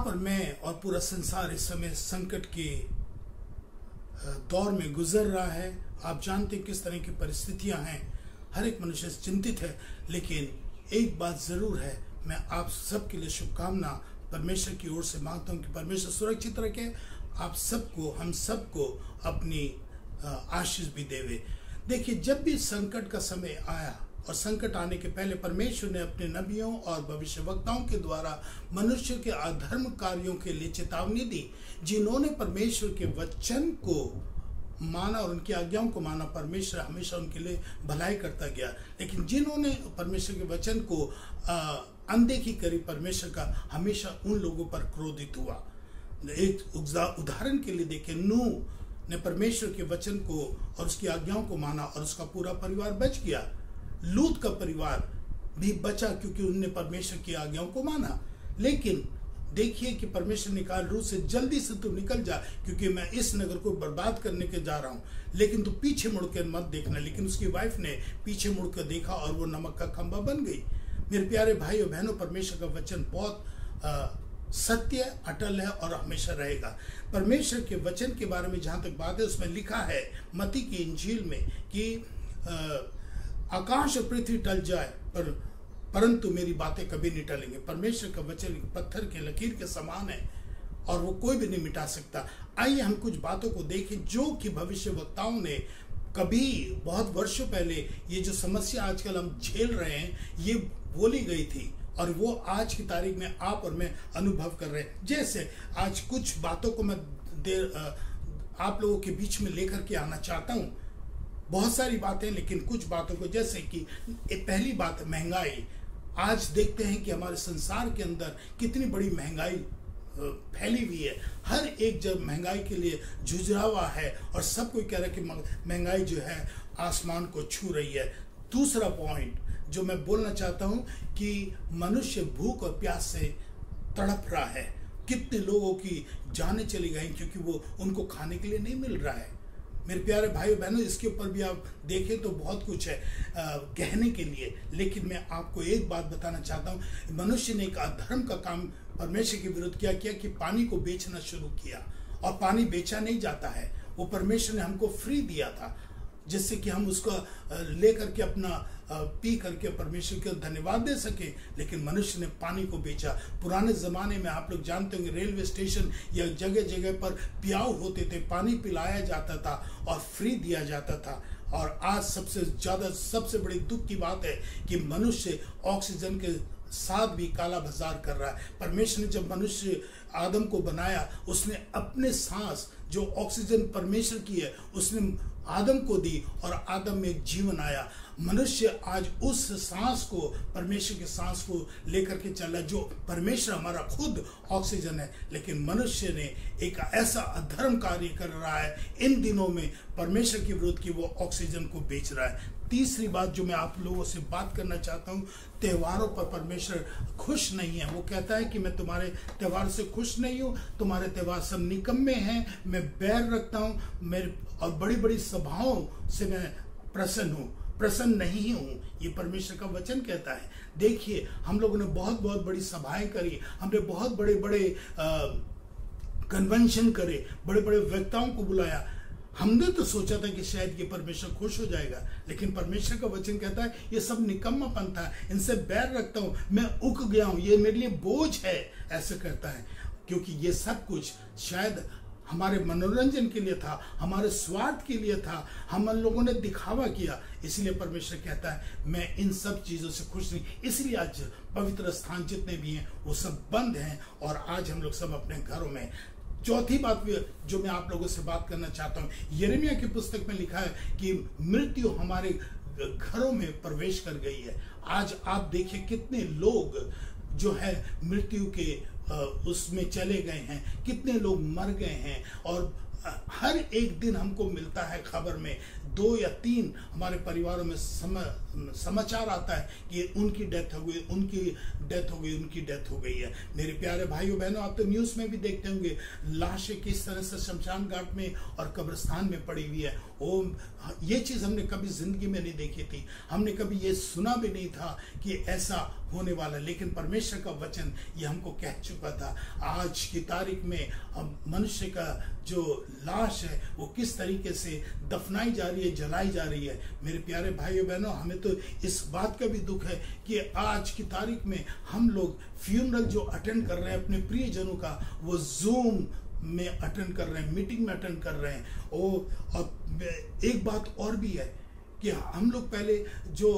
और मैं और पूरा संसार इस समय संकट के दौर में गुजर रहा है। आप जानते हैं किस तरह की परिस्थितियां हैं, हर एक मनुष्य चिंतित है। लेकिन एक बात जरूर है, मैं आप सबके लिए शुभकामना परमेश्वर की ओर से मांगता हूं कि परमेश्वर सुरक्षित रखे आप सबको, हम सबको अपनी आशीष भी देवे। देखिए, जब भी संकट का समय आया और संकट आने के पहले परमेश्वर ने अपने नबियों और भविष्यवक्ताओं के द्वारा मनुष्य के अधर्म कार्यों के लिए चेतावनी दी। जिन्होंने परमेश्वर के वचन को माना और उनकी आज्ञाओं को माना, परमेश्वर हमेशा उनके लिए भलाई करता गया। लेकिन जिन्होंने परमेश्वर के वचन को अनदेखी करी, परमेश्वर का हमेशा उन लोगों पर क्रोधित हुआ। एक उदाहरण के लिए देखें, नूह ने परमेश्वर के वचन को और उसकी आज्ञाओं को माना और उसका पूरा परिवार बच गया। लूत का परिवार भी बचा क्योंकि उन्होंने परमेश्वर की आज्ञाओं को माना। लेकिन देखिए कि परमेश्वर ने कहा, लूत से जल्दी से तू निकल जा क्योंकि मैं इस नगर को बर्बाद करने के जा रहा हूं, लेकिन तू पीछे मुड़कर मत देखना। लेकिन उसकी वाइफ ने पीछे मुड़कर देखा और वो नमक का खंभा बन गई। मेरे प्यारे भाई और बहनों, परमेश्वर का वचन बहुत सत्य, अटल है और हमेशा रहेगा। परमेश्वर के वचन के बारे में जहां तक बात है, उसमें लिखा है मत्ती की इंजील में कि आकाश और पृथ्वी टल जाए परंतु मेरी बातें कभी नहीं टलेंगे। परमेश्वर का वचन पत्थर के लकीर के समान है और वो कोई भी नहीं मिटा सकता। आइए हम कुछ बातों को देखें जो कि भविष्यवक्ताओं ने कभी बहुत वर्षों पहले, ये जो समस्या आजकल हम झेल रहे हैं, ये बोली गई थी और वो आज की तारीख में आप और मैं अनुभव कर रहे हैं। जैसे आज कुछ बातों को मैं आप लोगों के बीच में लेकर के आना चाहता हूं। बहुत सारी बातें, लेकिन कुछ बातों को, जैसे कि पहली बात महंगाई। आज देखते हैं कि हमारे संसार के अंदर कितनी बड़ी महंगाई फैली हुई है। हर एक जब महंगाई के लिए जूझ रहा है और सब कोई कह रहा है कि महंगाई जो है आसमान को छू रही है। दूसरा पॉइंट जो मैं बोलना चाहता हूं कि मनुष्य भूख और प्यास से तड़प रहा है। कितने लोगों की जानें चली गई क्योंकि वो उनको खाने के लिए नहीं मिल रहा है। मेरे प्यारे भाई बहनों, इसके ऊपर भी आप देखें तो बहुत कुछ है कहने के लिए, लेकिन मैं आपको एक बात बताना चाहता हूं। मनुष्य ने एक अधर्म का काम परमेश्वर के विरुद्ध किया कि पानी को बेचना शुरू किया। और पानी बेचा नहीं जाता है, वो परमेश्वर ने हमको फ्री दिया था जिससे कि हम उसको लेकर के अपना पी करके परमेश्वर को धन्यवाद दे सके। लेकिन मनुष्य ने पानी को बेचा। पुराने जमाने में आप लोग जानते होंगे, रेलवे स्टेशन या जगह जगह पर प्याऊ होते थे, पानी पिलाया जाता था और फ्री दिया जाता था। और आज सबसे बड़ी दुख की बात है कि मनुष्य ऑक्सीजन के साथ भी काला बाजार कर रहा है। परमेश्वर ने जब मनुष्य आदम को बनाया, उसने अपने सांस जो ऑक्सीजन परमेश्वर की है उसने आदम को दी और आदम में जीवन आया। मनुष्य आज उस सांस को, परमेश्वर के सांस को लेकर के चल रहा है जो परमेश्वर हमारा खुद ऑक्सीजन है। लेकिन मनुष्य ने एक ऐसा अधर्म कार्य कर रहा है इन दिनों में परमेश्वर के विरुद्ध कि वो ऑक्सीजन को बेच रहा है। तीसरी बात जो मैं आप लोगों से बात करना चाहता हूं, त्योहारों पर परमेश्वर खुश नहीं है। वो कहता है कि मैं तुम्हारे त्योहार से खुश नहीं हूं, तुम्हारे त्योहार सब निकम्मे हैं, मैं बैर रखता हूं, मेरे और बड़ी बड़ी सभाओं से मैं प्रसन्न नहीं हूं। ये परमेश्वर का वचन कहता है। देखिए, हम लोगों ने बहुत बड़ी सभाएं करी, हमने बहुत बड़े कन्वेंशन करे, बड़े वक्ताओं को बुलाया। हमने तो सोचा था कि शायद ये परमेश्वर खुश हो जाएगा, लेकिन परमेश्वर का वचन कहता है ये सब निकम्मापन था, इनसे बैर रखता हूं, मैं उक गया हूं, ये मेरे लिए बोझ है, ऐसे कहता है। क्योंकि ये सब कुछ शायद हमारे मनोरंजन के लिए था, हमारे स्वार्थ के लिए था, हम लोगों ने दिखावा किया। इसलिए परमेश्वर कहता है मैं इन सब चीजों से खुश नहीं। इसलिए आज पवित्र स्थान जितने भी हैं वो सब बंद हैं और आज हम लोग सब अपने घरों में। चौथी बात जो मैं आप लोगों से बात करना चाहता हूं, यिर्मयाह की पुस्तक में लिखा है कि मृत्यु हमारे घरों में प्रवेश कर गई है। आज आप देखिए कितने लोग जो है मृत्यु के उसमें चले गए हैं, कितने लोग मर गए हैं। और हर एक दिन हमको मिलता है खबर में 2 या 3 हमारे परिवारों में समाचार आता है कि उनकी डेथ हो गई, उनकी डेथ हो गई है। मेरे प्यारे भाइयों बहनों, आप तो न्यूज में भी देखते होंगे लाशें किस तरह से शमशान घाट में और कब्रिस्तान में पड़ी हुई है। वो ये चीज़ हमने कभी जिंदगी में नहीं देखी थी, हमने कभी ये सुना भी नहीं था कि ऐसा होने वाला, लेकिन परमेश्वर का वचन ये हमको कह चुका था। आज की तारीख में मनुष्य का जो लाश है वो किस तरीके से दफनाई जा रही है, जलाई जा रही है। मेरे प्यारे भाइयों बहनों, हमें तो इस बात का भी दुख है कि आज की तारीख में हम लोग फ्यूनरल जो अटेंड कर रहे हैं अपने प्रियजनों का, वो जूम में अटेंड कर रहे हैं, मीटिंग में अटेंड कर रहे हैं। और एक बात और भी है कि हम लोग पहले जो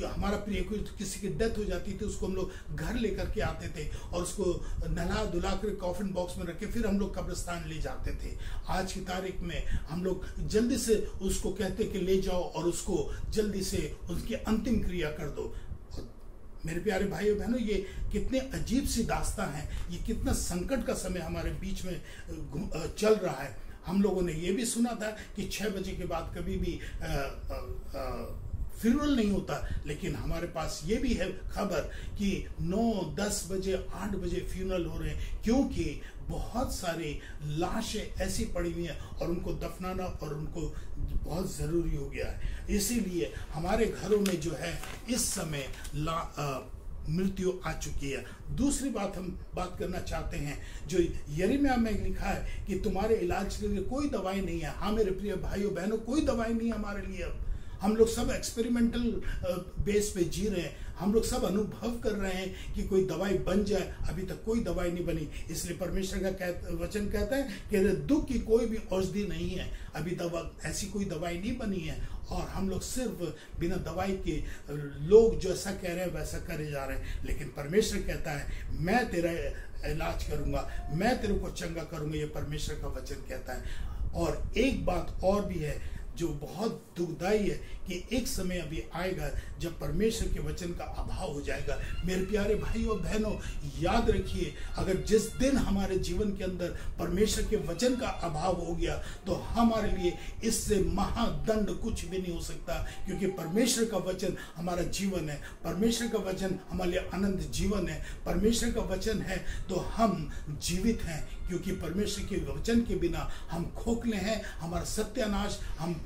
हमारा प्रिय किसी की डेथ हो जाती थी उसको हम लोग घर लेकर के आते थे और उसको नहला धुला कर कॉफिन बॉक्स में रख के फिर हम लोग कब्रिस्तान ले जाते थे। आज की तारीख में हम लोग जल्दी से उसको कहते कि ले जाओ और उसको जल्दी से उसकी अंतिम क्रिया कर दो। मेरे प्यारे भाइयों बहनों, ये कितने अजीब सी दास्तां हैं, ये कितना संकट का समय हमारे बीच में चल रहा है। हम लोगों ने ये भी सुना था कि 6 बजे के बाद कभी भी फ्यूनरल नहीं होता, लेकिन हमारे पास ये भी है खबर कि 9, 10 बजे, 8 बजे फ्यूनरल हो रहे हैं, क्योंकि बहुत सारी लाशें ऐसी पड़ी हुई हैं और उनको दफनाना और उनको बहुत ज़रूरी हो गया है। इसीलिए हमारे घरों में जो है इस समय मृत्यु आ चुकी है। दूसरी बात हम बात करना चाहते हैं, जो यिर्मयाह में लिखा है कि तुम्हारे इलाज के लिए कोई दवाई नहीं है। हाँ मेरे प्रिय भाइयों बहनों, कोई दवाई नहीं है हमारे लिए। अब हम लोग सब एक्सपेरिमेंटल बेस पे जी रहे हैं, हम लोग सब अनुभव कर रहे हैं कि कोई दवाई बन जाए, अभी तक कोई दवाई नहीं बनी। इसलिए परमेश्वर का वचन कहता है कि दुख की कोई भी औषधि नहीं है, अभी ऐसी कोई दवाई नहीं बनी है। और हम लोग सिर्फ बिना दवाई के, लोग जैसा कह रहे हैं वैसा करे जा रहे हैं, लेकिन परमेश्वर कहता है मैं तेरा इलाज करूंगा, मैं तेरे को चंगा करूंगा, ये परमेश्वर का वचन कहता है। और एक बात और भी है जो बहुत दुखदाई है कि एक समय अभी आएगा जब परमेश्वर के वचन का अभाव हो जाएगा। मेरे प्यारे भाइयों बहनों, याद रखिए, अगर जिस दिन हमारे जीवन के अंदर परमेश्वर के वचन का अभाव हो गया तो हमारे लिए इससे महादंड कुछ भी नहीं हो सकता, क्योंकि परमेश्वर का वचन हमारा जीवन है, परमेश्वर का वचन हमारे लिए अनंत जीवन है। परमेश्वर का वचन है तो हम जीवित हैं, क्योंकि परमेश्वर के वचन के बिना हम खोखले हैं, हमारा सत्यानाश, हम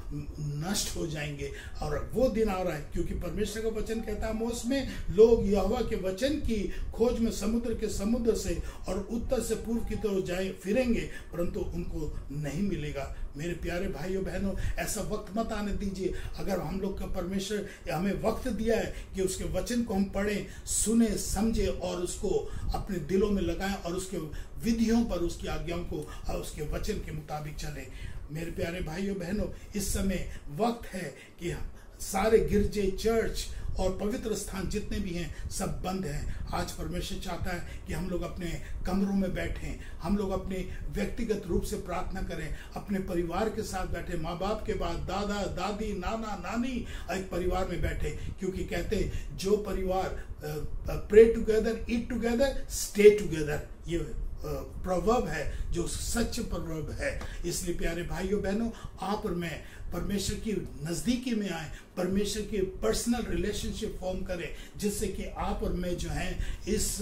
नष्ट हो जाएंगे। और वो दिन आ रहा है, क्योंकि परमेश्वर का वचन कहता है आमोस में, लोग यहोवा के वचन की खोज में समुद्र के समुद्र से और उत्तर से पूर्व की तरफ जाए फिरेंगे, परंतु उनको नहीं मिलेगा। मेरे प्यारे भाइयों बहनों, ऐसा वक्त मत आने दीजिए। अगर हम लोग का परमेश्वर हमें वक्त दिया है कि उसके वचन को हम पढ़ें, सुने, समझे और उसको अपने दिलों में लगाएं और उसके विधियों पर, उसकी आज्ञाओं को और उसके वचन के मुताबिक चलें। मेरे प्यारे भाइयों बहनों, इस समय वक्त है कि सारे गिरजे, चर्च और पवित्र स्थान जितने भी हैं सब बंद हैं। आज परमेश्वर चाहता है कि हम लोग अपने कमरों में बैठें, हम लोग अपने व्यक्तिगत रूप से प्रार्थना करें, अपने परिवार के साथ बैठे, माँ बाप के बाद दादा दादी, नाना नानी, एक परिवार में बैठे, क्योंकि कहते जो परिवार pray together, eat together, stay together, ये प्रवर्ब है जो सच प्रवर्ब है। इसलिए प्यारे भाइयों बहनों, आप और मैं परमेश्वर की नजदीकी में आए, परमेश्वर के पर्सनल रिलेशनशिप फॉर्म करें, जिससे कि आप और मैं जो हैं इस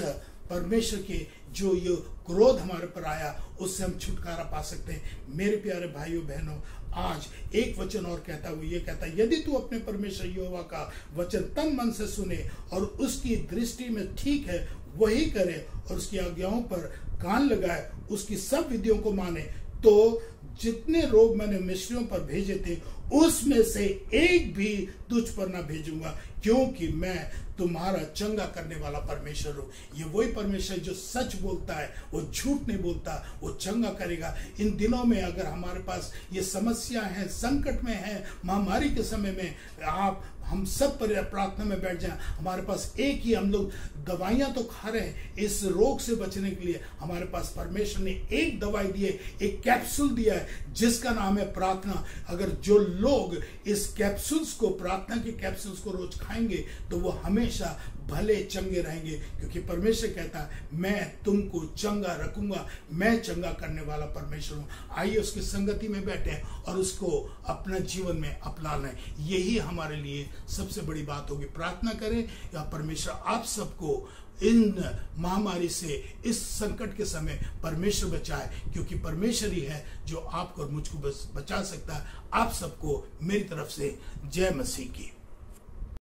परमेश्वर के जो ये क्रोध हमारे पर आया उससे हम छुटकारा पा सकते हैं। मेरे प्यारे भाइयों बहनों, आज एक वचन और कहता है, वो ये कहता है, यदि तू अपने परमेश्वर यहोवा का वचन तन मन से सुने और उसकी दृष्टि में ठीक है वही करे और उसकी आज्ञाओं पर कान लगाए, उसकी सब विधियों को माने, तो जितने रोग मैंने मिस्रियों पर भेजे थे उसमें से एक भी तुझ पर ना भेजूंगा, क्योंकि मैं तुम्हारा चंगा करने वाला परमेश्वर हूँ। ये वही परमेश्वर जो सच बोलता है, वो झूठ नहीं बोलता, वो चंगा करेगा। इन दिनों में अगर हमारे पास ये समस्या है, संकट में है, महामारी के समय में हम सब प्रार्थना में बैठ जाएं। हमारे पास एक ही, हम लोग दवाइयां तो खा रहे हैं इस रोग से बचने के लिए, हमारे पास परमेश्वर ने एक दवाई दी है, एक कैप्सूल दिया है जिसका नाम है प्रार्थना। अगर जो लोग इस कैप्सूल्स को, प्रार्थना के कैप्सूल्स को रोज खाएं खाएंगे तो वो हमेशा भले चंगे रहेंगे, क्योंकि परमेश्वर कहता है मैं तुमको चंगा रखूंगा, मैं चंगा करने वाला परमेश्वर हूं। आइए उसकी संगति में बैठे और उसको अपना जीवन में अपना लें। यही हमारे लिए सबसे बड़ी बात होगी। प्रार्थना करें या परमेश्वर आप सबको इन महामारी से, इस संकट के समय परमेश्वर बचाए, क्योंकि परमेश्वर ही है जो आपको और मुझको बचा सकता है। आप सबको मेरी तरफ से जय मसीह की।